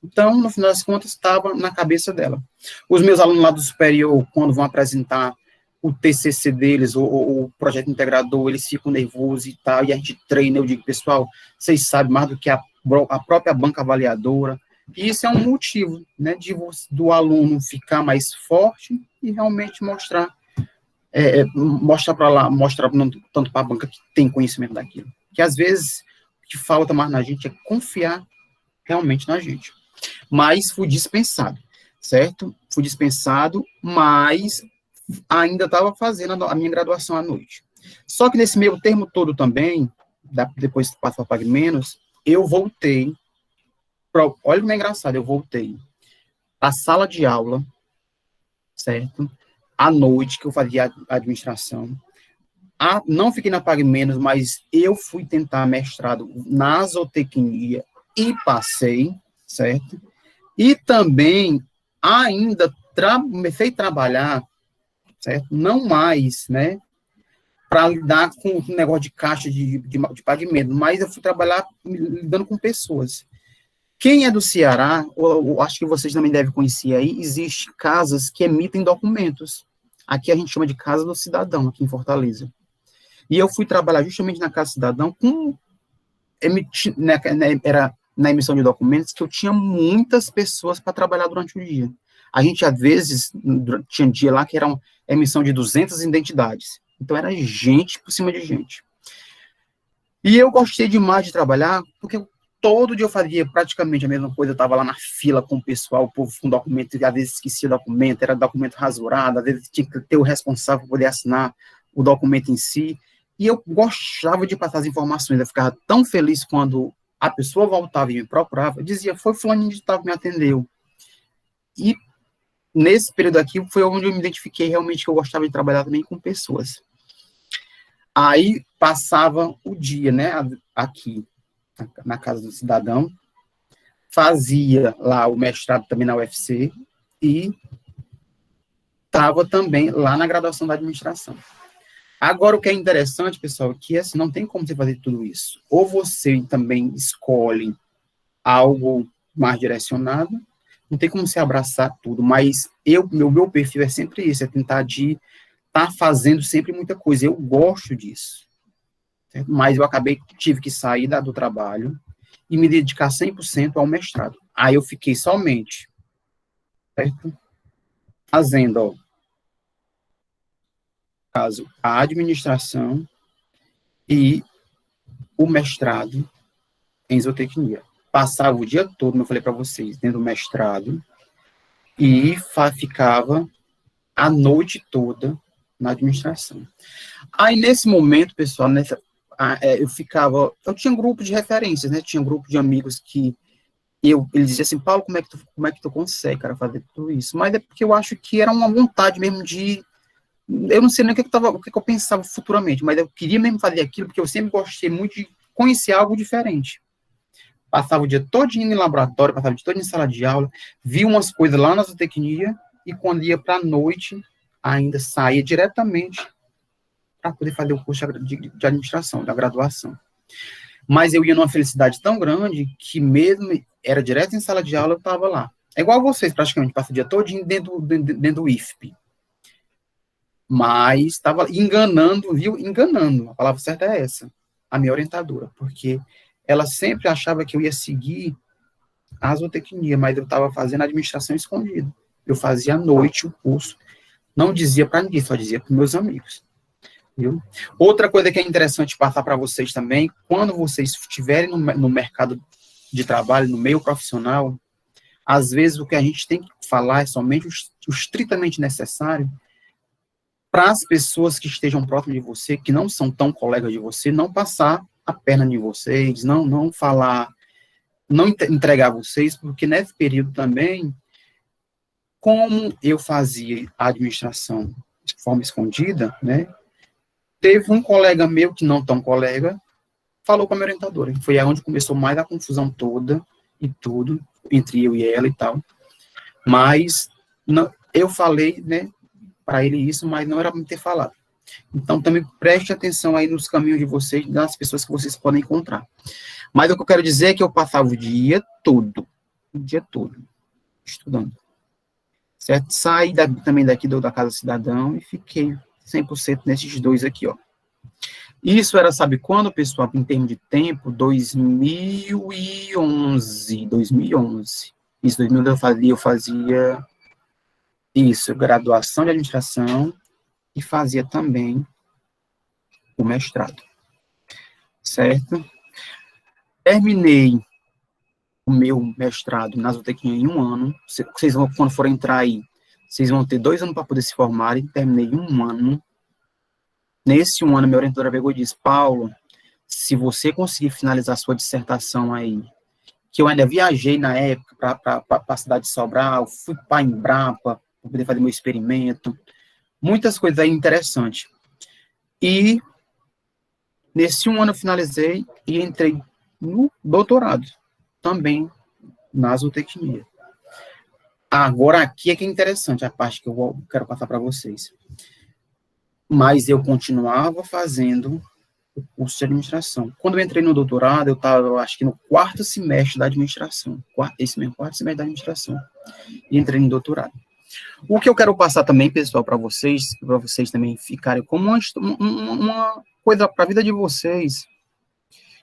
Então, no final das contas, estava na cabeça dela. Os meus alunos lá do superior, quando vão apresentar o TCC deles, ou o projeto integrador, eles ficam nervosos e tal, e a gente treina, eu digo, pessoal, vocês sabem mais do que a própria banca avaliadora, e isso é um motivo, né, do aluno ficar mais forte e realmente mostrar para lá, mostrar tanto para a banca que tem conhecimento daquilo. Que às vezes o que falta mais na gente é confiar realmente na gente. Mas fui dispensado, certo? Fui dispensado, mas ainda estava fazendo a minha graduação à noite. Só que nesse meio termo todo também, depois que passou a Pague Menos, eu voltei, olha como é engraçado, eu voltei à sala de aula, certo? À noite, que eu fazia administração. Não fiquei na Pague Menos, mas eu fui tentar mestrado na zootecnia e passei, certo? E também ainda comecei a trabalhar, certo? Não mais, né, para lidar com o negócio de caixa de pagamento, mas eu fui trabalhar lidando com pessoas. Quem é do Ceará, ou acho que vocês também devem conhecer aí, existe casas que emitem documentos. Aqui a gente chama de Casa do Cidadão, aqui em Fortaleza. E eu fui trabalhar justamente na Casa do Cidadão era na emissão de documentos, que eu tinha muitas pessoas para trabalhar durante o dia. A gente, às vezes, tinha dia lá que era uma emissão de 200 identidades. Então, era gente por cima de gente. E eu gostei demais de trabalhar, porque todo dia eu fazia praticamente a mesma coisa. Eu estava lá na fila com o pessoal, o povo com documento, e às vezes esquecia o documento, era documento rasurado, às vezes tinha que ter o responsável para poder assinar o documento em si. E eu gostava de passar as informações, eu ficava tão feliz quando a pessoa voltava e me procurava, dizia, foi fulano de tal que me atendeu. E nesse período aqui foi onde eu me identifiquei realmente que eu gostava de trabalhar também com pessoas. Aí passava o dia, né, aqui na Casa do Cidadão, fazia lá o mestrado também na UFC e estava também lá na graduação da administração. Agora, o que é interessante, pessoal, é que assim, não tem como você fazer tudo isso. Ou você também escolhe algo mais direcionado, não tem como você abraçar tudo, mas meu perfil é sempre isso, é tentar de estar fazendo sempre muita coisa. Eu gosto disso. Certo? Mas eu tive que sair do trabalho e me dedicar 100% ao mestrado. Aí eu fiquei somente, certo? Fazendo, ó, no caso, a administração e o mestrado em zootecnia. Passava o dia todo, como eu falei para vocês, dentro do mestrado, e ficava a noite toda na administração. Aí, nesse momento, pessoal, eu tinha um grupo de referências, né? Tinha um grupo de amigos que eles diziam assim, Paulo, como é que tu consegue, cara, fazer tudo isso? Mas é porque eu acho que era uma vontade mesmo de, eu não sei nem o que eu pensava futuramente, mas eu queria mesmo fazer aquilo, porque eu sempre gostei muito de conhecer algo diferente. Passava o dia todo em laboratório, passava o dia todo em sala de aula, via umas coisas lá na zootecnia, e quando ia para a noite, ainda saía diretamente para poder fazer o curso de administração, da graduação. Mas eu ia numa felicidade tão grande que mesmo era direto em sala de aula, eu estava lá. É igual vocês, praticamente, passa o dia todo dentro do IFP. Mas estava enganando, viu? Enganando. A palavra certa é essa. A minha orientadora. Porque ela sempre achava que eu ia seguir a zootecnia, mas eu estava fazendo administração escondida. Eu fazia à noite o curso. Não dizia para ninguém, só dizia para meus amigos. Viu? Outra coisa que é interessante passar para vocês também, quando vocês estiverem no mercado de trabalho, no meio profissional, às vezes o que a gente tem que falar é somente o estritamente necessário para as pessoas que estejam próximas de você, que não são tão colegas de você, não passar a perna de vocês, não falar, não entregar vocês, porque nesse período também, como eu fazia a administração de forma escondida, né, teve um colega meu, que não tão colega, falou com a minha orientadora. Foi onde começou mais a confusão toda e tudo, entre eu e ela e tal. Mas não, eu falei, né, para ele isso, mas não era para me ter falado. Então, também preste atenção aí nos caminhos de vocês, das pessoas que vocês podem encontrar. Mas o que eu quero dizer é que eu passava o dia todo, estudando. Certo? Saí também daqui da Casa Cidadão e fiquei 100% nesses dois aqui, ó. Isso era, sabe quando, pessoal, em termos de tempo? 2011. Isso, 2011 eu fazia isso, graduação de administração e fazia também o mestrado, certo? Terminei o meu mestrado na zootecnia em 1 ano. Vocês vão, quando forem entrar aí, vocês vão ter 2 anos para poder se formarem. Terminei em 1 ano. Nesse 1 ano, minha orientadora pegou e disse, Paulo, se você conseguir finalizar sua dissertação aí, que eu ainda viajei na época para a cidade de Sobral, fui para a Embrapa, para poder fazer meu experimento, muitas coisas aí interessantes. E nesse 1 ano eu finalizei e entrei no doutorado, também na zootecnia. Agora aqui é que é interessante, a parte que eu quero passar para vocês. Mas eu continuava fazendo o curso de administração. Quando eu entrei no doutorado, eu estava, acho que no 4º semestre da administração. Esse mesmo, 4º semestre da administração. E entrei no doutorado. O que eu quero passar também, pessoal, para vocês também ficarem como uma coisa para a vida de vocês,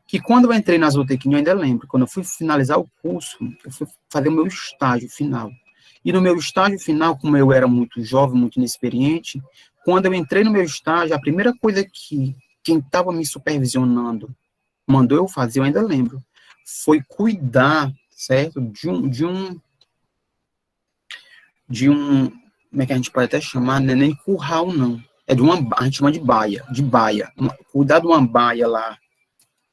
que quando eu entrei na zootecnia, eu ainda lembro, quando eu fui finalizar o curso, eu fui fazer o meu estágio final. E no meu estágio final, como eu era muito jovem, muito inexperiente, quando eu entrei no meu estágio, a primeira coisa que quem estava me supervisionando mandou eu fazer, eu ainda lembro, foi cuidar, certo, de um como é que a gente pode até chamar, não é nem curral, não, é a gente chama de baia, cuidar de uma baia lá,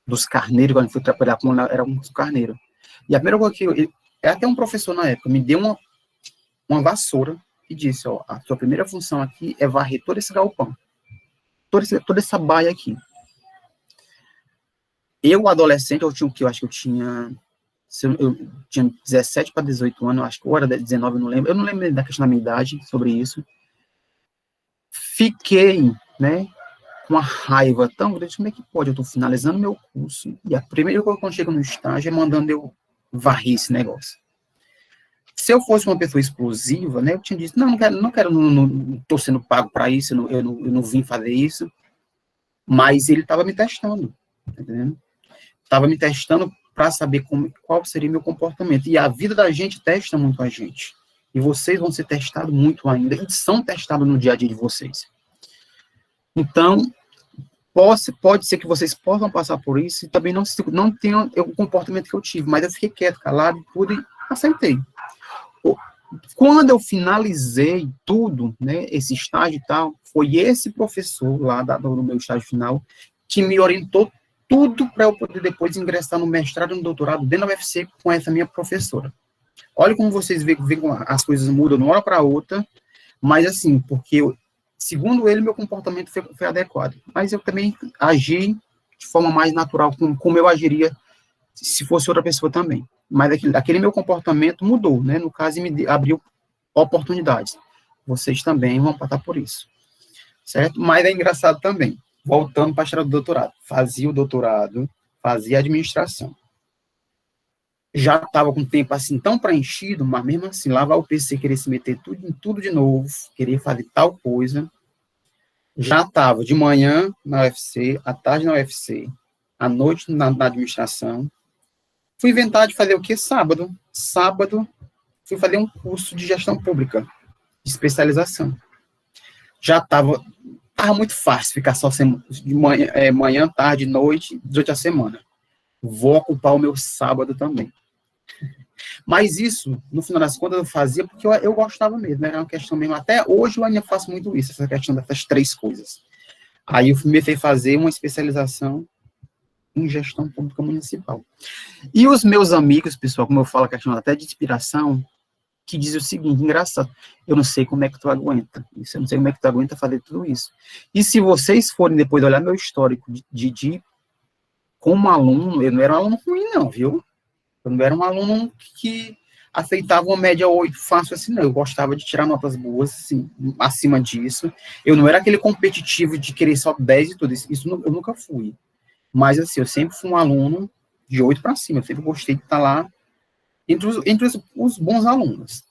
dos carneiros, quando eu fui trabalhar com ela, era um carneiro. E a primeira coisa que até um professor na época me deu uma vassoura e disse, ó, a sua primeira função aqui é varrer todo esse galpão, toda essa baia aqui. Eu, adolescente, eu acho que eu tinha 17 para 18 anos, eu acho que ou era 19, eu não lembro da questão da minha idade sobre isso. Fiquei, né, com uma raiva tão grande, como é que pode? Eu estou finalizando meu curso, e a primeira coisa quando chego no estágio é mandando eu varrer esse negócio. Se eu fosse uma pessoa explosiva, né, eu tinha dito, não estou sendo pago para isso, eu não vim fazer isso, mas ele estava me testando, tá entendendo? Estava me testando para saber qual seria meu comportamento. E a vida da gente testa muito a gente. E vocês vão ser testados muito ainda, e são testados no dia a dia de vocês. Então, pode ser que vocês possam passar por isso e também não tenham o comportamento que eu tive, mas eu fiquei quieto, calado, tudo, e aceitei. Quando eu finalizei tudo, né, esse estágio e tal, foi esse professor lá do meu estágio final que me orientou tudo para eu poder depois ingressar no mestrado e no doutorado dentro da UFC com essa minha professora. Olha como vocês veem como as coisas mudam de uma hora para outra, mas assim, porque segundo ele, meu comportamento foi adequado. Mas eu também agi de forma mais natural, como eu agiria se fosse outra pessoa também. Mas aquele meu comportamto mudou, né? No caso, me abriu oportunidades. Vocês também vão passar por isso. Certo? Mas é engraçado também. Voltando para a história do doutorado. Fazia o doutorado, fazia a administração. Já estava com o tempo assim tão preenchido, mas mesmo assim, lá vai o PC querer se meter tudo de novo, querer fazer tal coisa. Já estava de manhã na UFC, à tarde na UFC, à noite na administração. Fui inventar de fazer o quê? Sábado. Sábado, fui fazer um curso de gestão pública, de especialização. Já estava muito fácil ficar só de manhã, tarde, noite, durante a semana. Vou ocupar o meu sábado também. Mas isso, no final das contas, eu fazia porque eu gostava mesmo, era uma questão mesmo. Até hoje eu ainda faço muito isso, essa questão dessas três coisas. Aí eu me fez fazer uma especialização em gestão pública municipal. E os meus amigos, pessoal, como eu falo, a questão até de inspiração, que dizem o seguinte, engraçado, eu não sei como é que tu aguenta isso, eu não sei como é que tu aguenta fazer tudo isso. E se vocês forem depois olhar meu histórico como aluno, eu não era um aluno ruim não, viu? Eu não era um aluno que aceitava uma média 8 fácil assim, não. Eu gostava de tirar notas boas, assim, acima disso. Eu não era aquele competitivo de querer só 10 e tudo isso. Isso eu nunca fui. Mas, assim, eu sempre fui um aluno de 8 para cima. Eu sempre gostei de estar lá entre os bons alunos.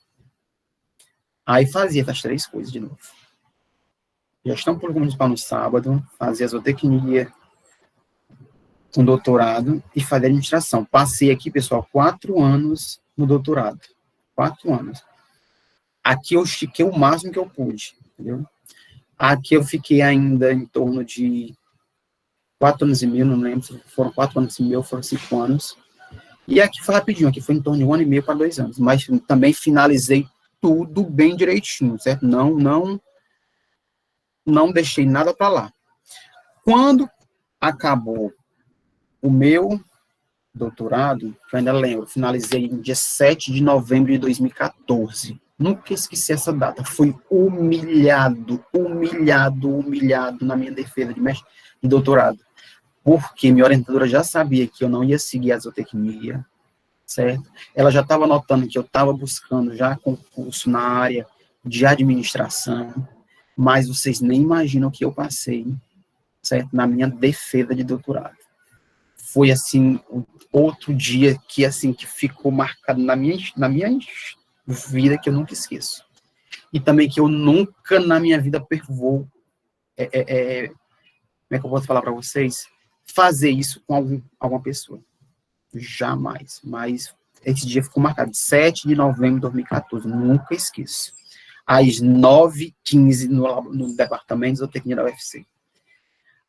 Aí fazia essas três coisas de novo. Gestão pública municipal no sábado, fazia zootecnia com doutorado e fazer administração. Passei aqui, pessoal, 4 anos no doutorado. 4 anos. Aqui eu estiquei o máximo que eu pude, entendeu? Aqui eu fiquei ainda em torno de 4 anos e meio, não lembro se foram 4 anos e meio, foram 5 anos. E aqui foi rapidinho, aqui foi em torno de 1 ano e meio para 2 anos. Mas também finalizei tudo bem direitinho, certo? Não deixei nada para lá. Quando acabou o meu doutorado, que eu ainda lembro, finalizei em dia 7 de novembro de 2014. Nunca esqueci essa data. Fui humilhado na minha defesa de doutorado. Porque minha orientadora já sabia que eu não ia seguir a zootecnia, certo? Ela já estava notando que eu estava buscando já concurso na área de administração, mas vocês nem imaginam o que eu passei, certo? Na minha defesa de doutorado. Foi, assim, outro dia que, assim, que ficou marcado na minha vida, que eu nunca esqueço. E também que eu nunca na minha vida vou, como é que eu posso falar para vocês? Fazer isso com alguma pessoa. Jamais. Mas esse dia ficou marcado. 7 de novembro de 2014. Nunca esqueço. Às 9h15 no departamento de zootecnia da UFC.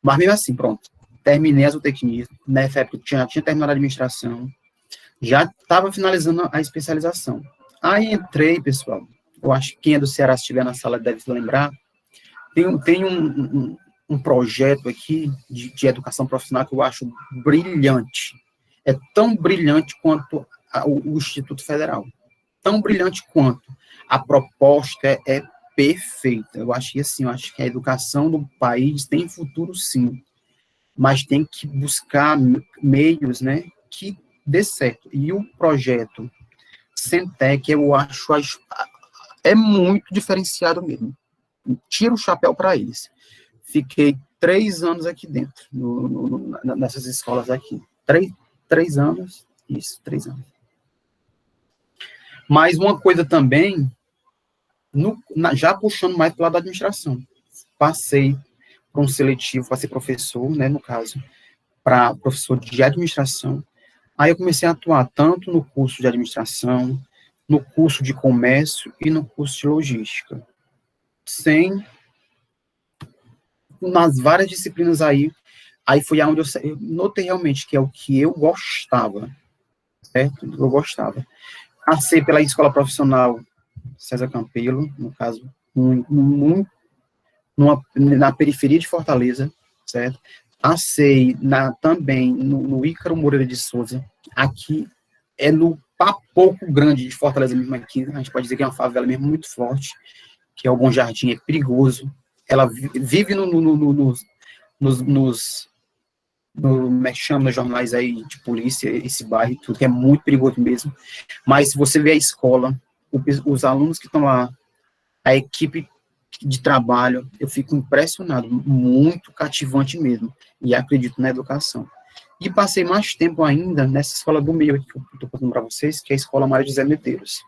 Mas mesmo assim, pronto. Terminei a zootecnia. Nessa época eu tinha terminado a administração. Já estava finalizando a especialização. Aí entrei, pessoal. Eu acho que quem é do Ceará, se estiver na sala, deve se lembrar. Tem um projeto aqui de educação profissional que eu acho brilhante. É tão brilhante quanto o Instituto Federal. Tão brilhante quanto. A proposta é perfeita. Eu acho que a educação do país tem futuro, sim. Mas tem que buscar meios, né, que dê certo. E o projeto Centec, eu acho, é muito diferenciado mesmo. Tiro o chapéu para eles. Fiquei 3 anos aqui dentro, nessas escolas aqui. 3 anos, isso, 3 anos. Mas uma coisa também, já puxando mais para o lado da administração. Passei para um seletivo, para ser professor, né, no caso, para professor de administração. Aí eu comecei a atuar tanto no curso de administração, no curso de comércio e no curso de logística. Nas várias disciplinas aí foi onde eu notei realmente que é o que eu gostava, certo? Eu gostava. Passei pela escola profissional César Campelo, no caso, na periferia de Fortaleza, certo? Passei também no Ícaro Moreira de Souza, aqui é no Papoco Grande de Fortaleza mesmo aqui, a gente pode dizer que é uma favela mesmo muito forte, que é o Bom Jardim, é perigoso. Ela vive nos jornais aí de polícia, esse bairro, tudo que é muito perigoso mesmo. Mas se você vê a escola, os alunos que estão lá, a equipe de trabalho, eu fico impressionado, muito cativante mesmo, e acredito na educação. E passei mais tempo ainda nessa escola do meio que eu estou contando para vocês, que é a Escola Mário de Zé Medeiros,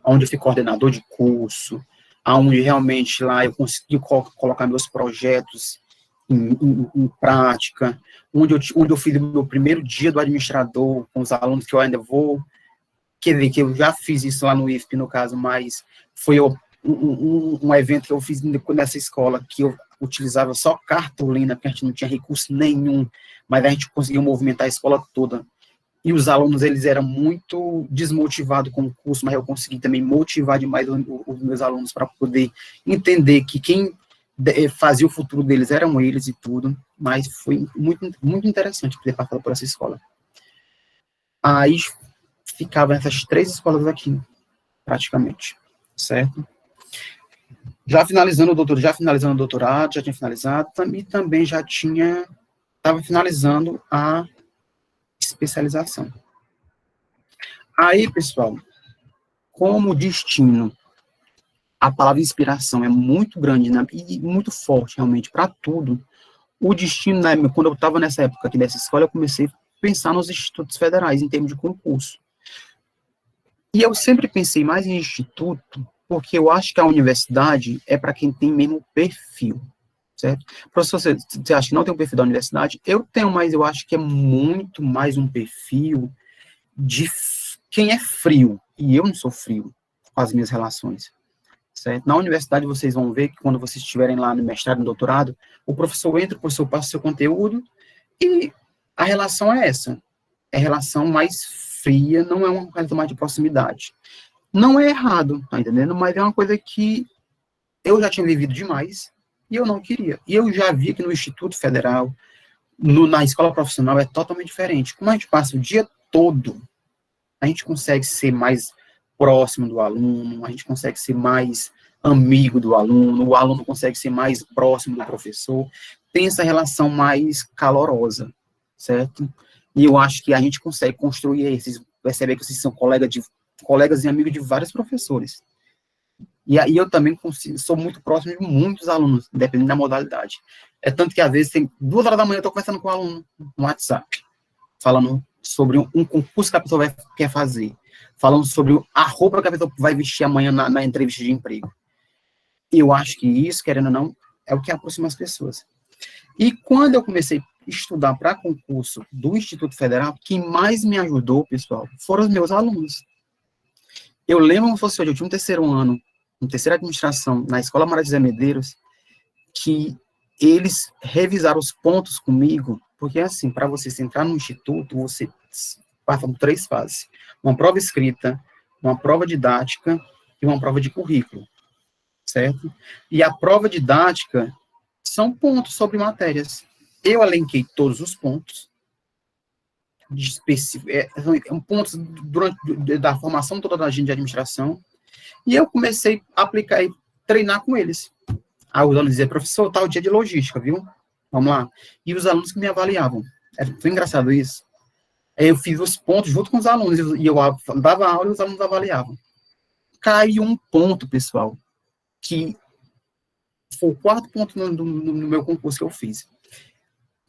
onde eu fui coordenador de curso, onde realmente lá eu consegui colocar meus projetos em prática, onde eu fiz o meu primeiro dia do administrador com os alunos, que eu ainda vou, quer dizer, que eu já fiz isso lá no IFP, no caso, mas foi um evento que eu fiz nessa escola, que eu utilizava só cartolina, porque a gente não tinha recurso nenhum, mas a gente conseguiu movimentar a escola toda. E os alunos, eles eram muito desmotivados com o curso, mas eu consegui também motivar demais os meus alunos para poder entender que quem fazia o futuro deles eram eles e tudo, mas foi muito, muito interessante ter passado por essa escola. Aí ficava nessas 3 escolas aqui, praticamente, certo? Já finalizando o doutorado, já tinha finalizado, e também já estava finalizando a especialização. Aí, pessoal, como destino, a palavra inspiração é muito grande, né, e muito forte, realmente, para tudo. O destino, né, quando eu estava nessa época aqui dessa escola, eu comecei a pensar nos institutos federais, em termos de concurso. E eu sempre pensei mais em instituto, porque eu acho que a universidade é para quem tem mesmo perfil, certo? Professor, você acha que não tem um perfil da universidade? Eu tenho, mas eu acho que é muito mais um perfil de quem é frio, e eu não sou frio com as minhas relações, certo? Na universidade vocês vão ver que quando vocês estiverem lá no mestrado, no doutorado, o professor entra, o professor passa o seu conteúdo, e a relação é essa, é relação mais fria, não é uma relação mais de proximidade. Não é errado, tá entendendo? Mas é uma coisa que eu já tinha vivido demais, e eu não queria. E eu já vi que no Instituto Federal, na escola profissional, é totalmente diferente. Como a gente passa o dia todo, a gente consegue ser mais próximo do aluno, a gente consegue ser mais amigo do aluno, o aluno consegue ser mais próximo do professor, tem essa relação mais calorosa, certo? E eu acho que a gente consegue construir esses, perceber que vocês são colegas e amigos de vários professores. E aí eu também sou muito próximo de muitos alunos, dependendo da modalidade. É tanto que, às vezes, tem 2 horas da manhã, eu estou conversando com um aluno no WhatsApp, falando sobre um concurso que a pessoa quer fazer, falando sobre a roupa que a pessoa vai vestir amanhã na entrevista de emprego. Eu acho que isso, querendo ou não, é o que aproxima as pessoas. E quando eu comecei a estudar para concurso do Instituto Federal, quem mais me ajudou, pessoal, foram os meus alunos. Eu lembro como fosse hoje, eu tinha um terceiro ano, uma terceira administração, na Escola Mário de Zé Medeiros, que eles revisaram os pontos comigo, porque assim, para você entrar no instituto, você passa por 3 fases. Uma prova escrita, uma prova didática e uma prova de currículo, certo? E a prova didática são pontos sobre matérias. Eu elenquei todos os pontos, pontos da formação toda da gente de administração, e eu comecei a aplicar e treinar com eles. Aí os alunos diziam, professor, tal dia de logística, viu? Vamos lá. E os alunos que me avaliavam. Foi engraçado isso. Eu fiz os pontos junto com os alunos, e eu dava aula e os alunos avaliavam. Caiu um ponto, pessoal, que foi o 4º ponto no meu concurso que eu fiz.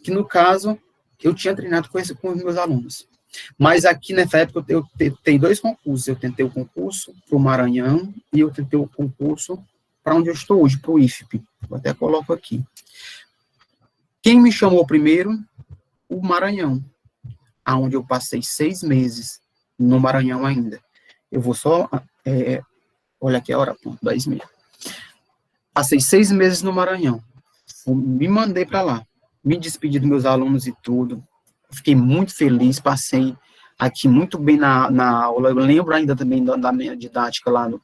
Que, no caso, eu tinha treinado com os meus alunos. Mas aqui, nessa época, eu tentei 2 concursos. Eu tentei o concurso para o Maranhão e eu tentei o concurso para onde eu estou hoje, para o IFP. Eu até coloco aqui. Quem me chamou primeiro? O Maranhão. onde eu passei 6 meses no Maranhão ainda. Eu vou só, olha aqui a hora, 10h30. Passei 6 meses no Maranhão. Me mandei para lá. Me despedi dos meus alunos e tudo. Fiquei muito feliz, passei aqui muito bem na aula. Eu lembro ainda também da minha didática lá no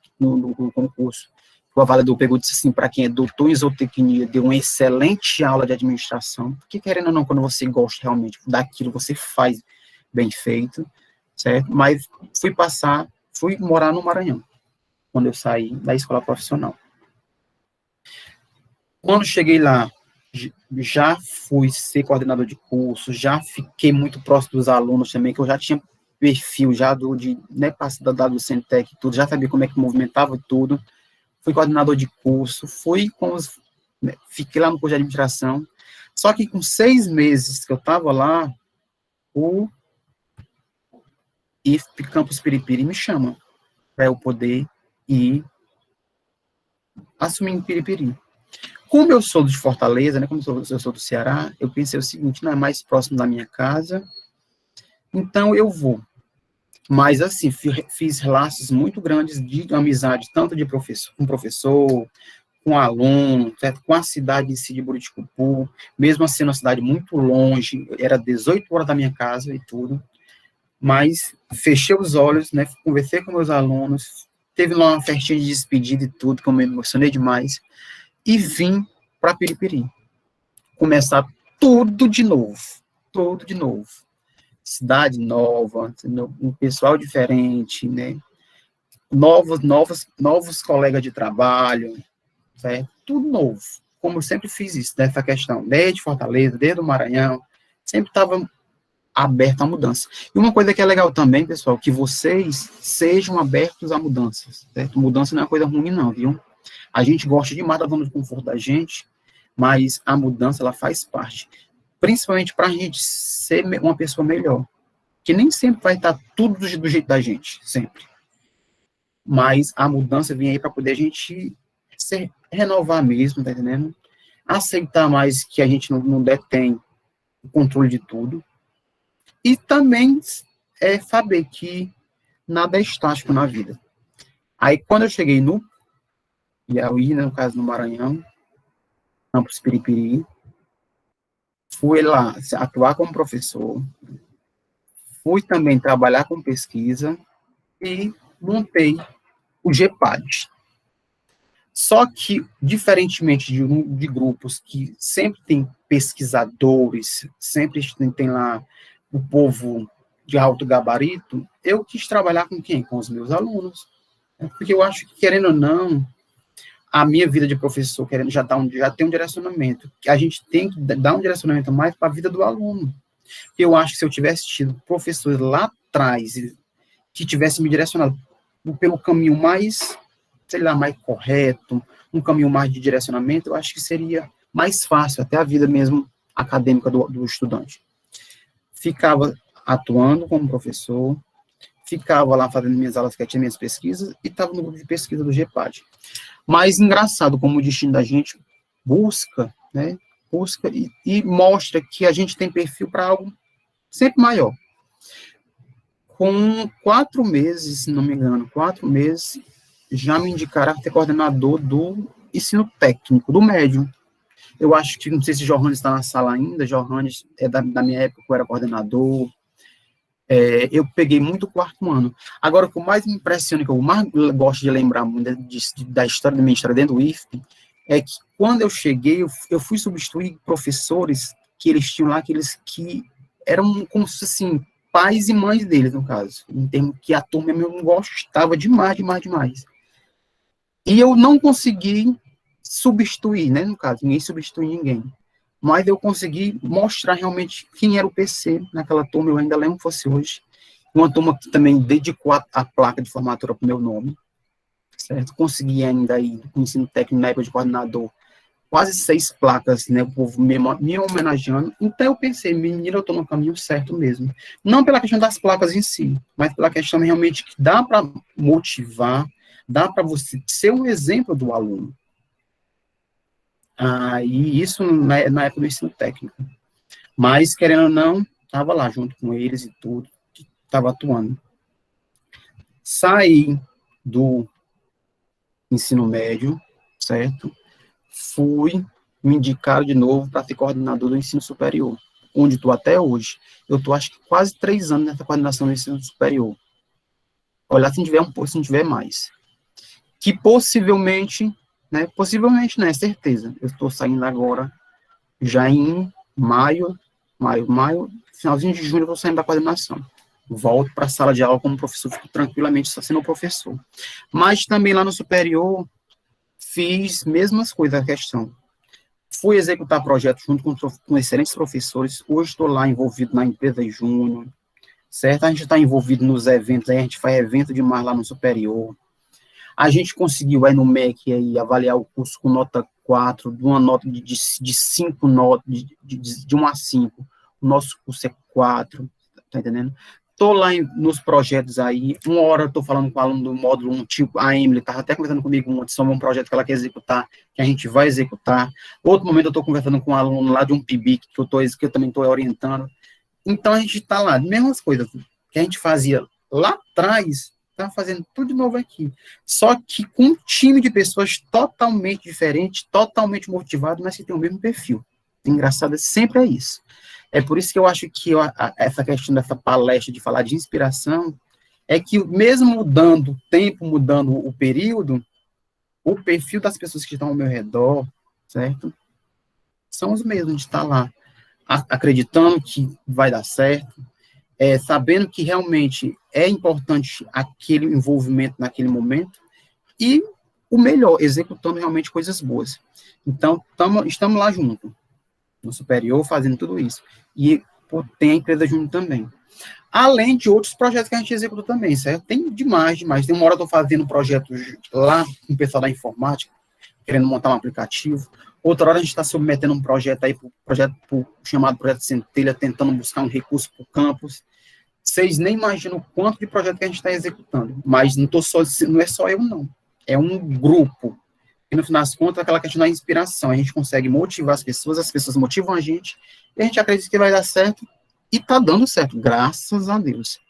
concurso. O avaliador pegou e disse assim, para quem é doutor em zootecnia, deu uma excelente aula de administração, porque querendo ou não, quando você gosta realmente daquilo, você faz bem feito, certo? Mas fui morar no Maranhão, quando eu saí da escola profissional. Quando cheguei lá, já fui ser coordenador de curso, já fiquei muito próximo dos alunos também, que eu já tinha perfil já do Centec e tudo, já sabia como é que movimentava tudo. Fui coordenador de curso, fiquei lá no curso de administração. Só que com 6 meses que eu estava lá, o IFP Campus Piripiri me chama para eu poder ir assumir em Piripiri. Como eu sou de Fortaleza, né, como eu sou do Ceará, eu pensei o seguinte, não é mais próximo da minha casa, então eu vou. Mas, assim, fiz laços muito grandes de amizade, tanto de professor, com professor, com aluno, certo? Com a cidade em si de Buriticupu, mesmo sendo uma cidade muito longe, era 18 horas da minha casa e tudo, mas fechei os olhos, né, conversei com meus alunos, teve lá uma festinha de despedida e tudo, que eu me emocionei demais, e vim para Piripiri, começar tudo de novo, cidade nova, um pessoal diferente, né, novos colegas de trabalho, certo? Tudo novo, como eu sempre fiz isso, dessa questão, desde Fortaleza, desde o Maranhão, sempre estava aberto à mudança. E uma coisa que é legal também, pessoal, que vocês sejam abertos a mudanças, certo? Mudança não é uma coisa ruim não, viu? A gente gosta demais da zona de conforto da gente, mas a mudança, ela faz parte, principalmente para a gente ser uma pessoa melhor, que nem sempre vai estar tudo do jeito da gente, sempre. Mas a mudança vem aí para poder a gente renovar mesmo, tá entendendo? Aceitar mais que a gente não detém o controle de tudo. E também saber que nada é estático na vida. Aí, quando eu cheguei no Piauí, no caso, no Maranhão, Campus Piripiri, fui lá atuar como professor, fui também trabalhar com pesquisa e montei o GEPAD. Só que, diferentemente de grupos que sempre tem pesquisadores, sempre tem lá o povo de alto gabarito, eu quis trabalhar com quem? Com os meus alunos. Porque eu acho que, querendo ou não, a minha vida de professor já tem um direcionamento, que a gente tem que dar um direcionamento mais para a vida do aluno. Eu acho que se eu tivesse tido professores lá atrás que tivessem me direcionado pelo caminho mais, sei lá, mais correto, um caminho mais de direcionamento, eu acho que seria mais fácil, até a vida mesmo acadêmica do estudante. Ficava atuando como professor, ficava lá fazendo minhas aulas, que tinha minhas pesquisas, e estava no grupo de pesquisa do GEPAD. Mas engraçado como o destino da gente busca, né, e mostra que a gente tem perfil para algo sempre maior. Com 4 meses, se não me engano, 4 meses, já me indicaram a ser coordenador do ensino técnico, do médio. Eu acho que, não sei se Johannes está na sala ainda, Johannes é da minha época, que eu era coordenador, eu peguei muito o 4º ano. Agora, o que mais me impressiona, que eu mais gosto de lembrar da história da minha história dentro do IFP, é que quando eu cheguei, eu fui substituir professores que eles tinham lá, que eram como se, assim, pais e mães deles, no caso, em termos que a turma mesmo gostava demais. E eu não consegui substituir, né, no caso, ninguém substitui ninguém. Mas eu consegui mostrar realmente quem era o PC naquela turma, eu ainda lembro que fosse hoje. Uma turma que também dedicou a placa de formatura para o meu nome, certo? Consegui ainda aí, no ensino técnico, na época de coordenador, quase 6 placas, né, o povo me homenageando. Então eu pensei, menino, eu estou no caminho certo mesmo. Não pela questão das placas em si, mas pela questão realmente que dá para motivar, dá para você ser um exemplo do aluno. E isso na época do ensino técnico. Mas, querendo ou não, estava lá junto com eles e tudo, estava atuando. Saí do ensino médio, certo? Fui me indicar de novo para ser coordenador do ensino superior, onde estou até hoje. Eu estou, acho que, quase 3 anos nessa coordenação do ensino superior. Olha, se não tiver um pouco, se não tiver mais. Que possivelmente, né, certeza, eu estou saindo agora, já em maio, finalzinho de junho eu estou saindo da coordenação. Volto para a sala de aula como professor, fico tranquilamente só sendo professor. Mas também lá no superior, fiz mesmas coisas, a questão. Fui executar projetos junto com excelentes professores. Hoje estou lá envolvido na empresa Júnior, certo? A gente está envolvido nos eventos, aí a gente faz evento demais lá no superior. A gente conseguiu aí no MEC aí, avaliar o curso com nota 4, de uma nota de 5 notas, de 1 a 5. O nosso curso é 4, tá entendendo? Estou lá nos projetos aí, uma hora eu estou falando com o aluno do módulo 1, tipo, a Emily estava até conversando comigo sobre um projeto que ela quer executar, que a gente vai executar. Outro momento eu estou conversando com um aluno lá de um PIBIC, que eu também estou orientando. Então a gente está lá, mesmas coisas que a gente fazia lá atrás, está fazendo tudo de novo aqui. Só que com um time de pessoas totalmente diferentes, totalmente motivados, mas que tem o mesmo perfil. Engraçado, sempre é isso. É por isso que eu acho que essa questão dessa palestra de falar de inspiração é que mesmo mudando o tempo, mudando o período, o perfil das pessoas que estão ao meu redor, certo? São os mesmos de estar lá, acreditando que vai dar certo, sabendo que realmente é importante aquele envolvimento naquele momento e o melhor, executando realmente coisas boas. Então, estamos lá junto, no superior, fazendo tudo isso. E tem a empresa junto também. Além de outros projetos que a gente executa também, certo? Tem demais. Tem uma hora eu estou fazendo um projeto lá com o pessoal da informática, querendo montar um aplicativo. Outra hora a gente está submetendo um projeto aí, chamado Projeto Centelha, tentando buscar um recurso para o campus. Vocês nem imaginam o quanto de projeto que a gente está executando. Mas não é só eu, não. É um grupo. E no final das contas, aquela questão da inspiração. A gente consegue motivar as pessoas motivam a gente, e a gente acredita que vai dar certo, e está dando certo, graças a Deus.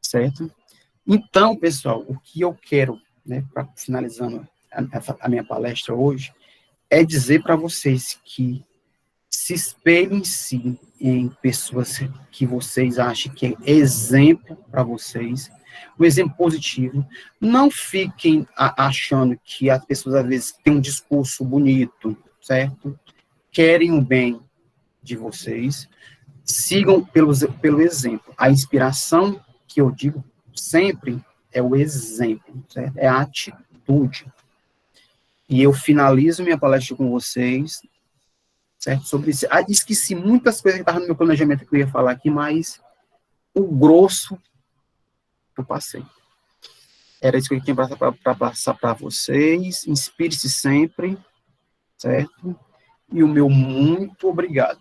Certo? Então, pessoal, o que eu quero, né, finalizando a minha palestra hoje, é dizer para vocês que se espelhem sim em pessoas que vocês acham que é exemplo para vocês, um exemplo positivo. Não fiquem achando que as pessoas, às vezes, têm um discurso bonito, certo? Querem o bem de vocês. Sigam pelo exemplo. A inspiração, que eu digo sempre, é o exemplo, certo? É a atitude. E eu finalizo minha palestra com vocês, certo? Sobre isso. Esqueci muitas coisas que estavam no meu planejamento que eu ia falar aqui, mas o grosso eu passei. Era isso que eu tinha para passar para vocês. Inspire-se sempre, certo? E o meu muito obrigado.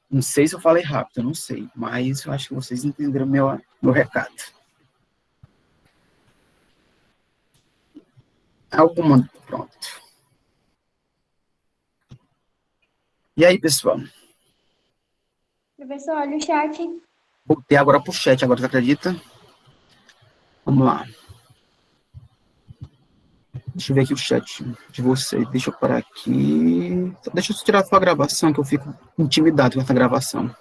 Não sei se eu falei rápido, eu não sei, mas eu acho que vocês entenderam meu recado. Alguma, pronto. E aí, pessoal? Professor, olha o chat. Voltei agora para o chat, agora, você acredita? Vamos lá. Deixa eu ver aqui o chat de vocês. Deixa eu parar aqui. Deixa eu tirar a sua gravação, que eu fico intimidado com essa gravação.